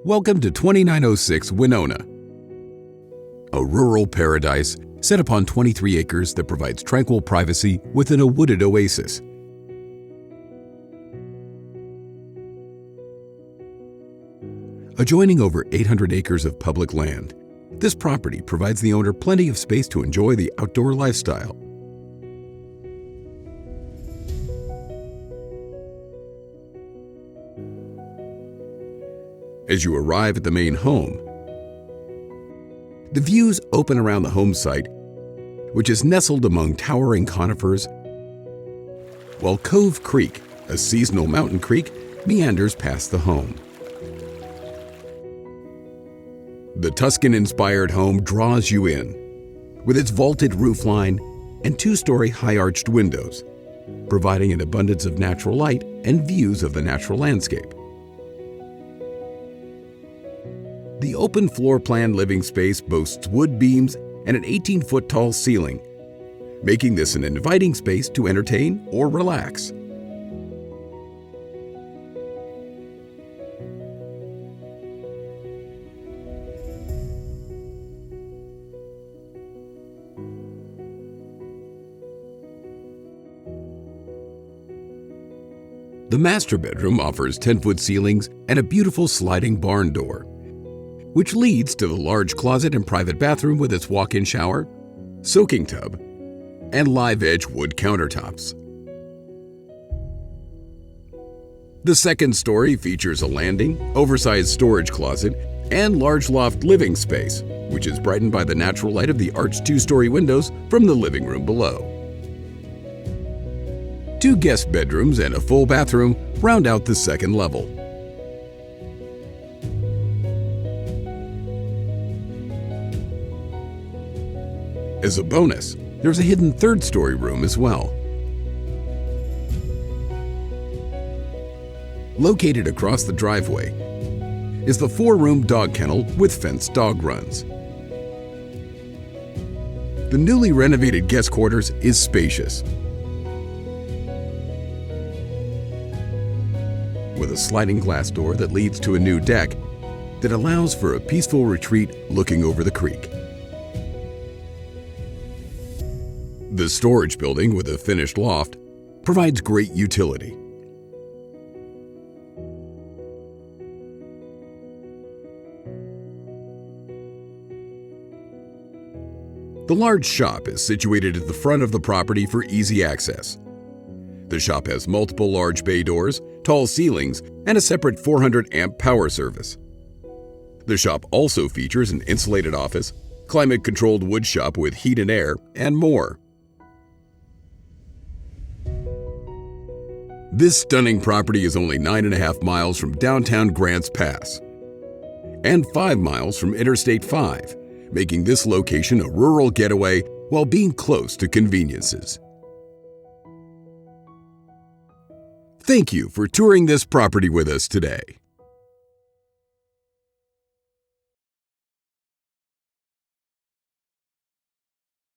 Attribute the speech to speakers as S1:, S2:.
S1: Welcome to 2906 Winona, a rural paradise set upon 23 acres that provides tranquil privacy within a wooded oasis. Adjoining over 800 acres of public land, this property provides the owner plenty of space to enjoy the outdoor lifestyle. As you arrive at the main home, the views open around the home site, which is nestled among towering conifers, while Cove Creek, a seasonal mountain creek, meanders past the home. The Tuscan-inspired home draws you in, with its vaulted roofline and two-story high-arched windows, providing an abundance of natural light and views of the natural landscape. The open floor plan living space boasts wood beams and an 18-foot tall ceiling, making this an inviting space to entertain or relax. The master bedroom offers 10-foot ceilings and a beautiful sliding barn door, which leads to the large closet and private bathroom with its walk-in shower, soaking tub, and live-edge wood countertops. The second story features a landing, oversized storage closet, and large loft living space, which is brightened by the natural light of the arched two-story windows from the living room below. Two guest bedrooms and a full bathroom round out the second level. As a bonus, there's a hidden third-story room as well. Located across the driveway is the 4-room dog kennel with fenced dog runs. The newly renovated guest quarters is spacious, with a sliding glass door that leads to a new deck that allows for a peaceful retreat looking over the creek. The storage building with a finished loft provides great utility. The large shop is situated at the front of the property for easy access. The shop has multiple large bay doors, tall ceilings, and a separate 400-amp power service. The shop also features an insulated office, climate-controlled wood shop with heat and air, and more. This stunning property is only 9.5 miles from downtown Grants Pass and 5 miles from Interstate 5, making this location a rural getaway while being close to conveniences. Thank you for touring this property with us today.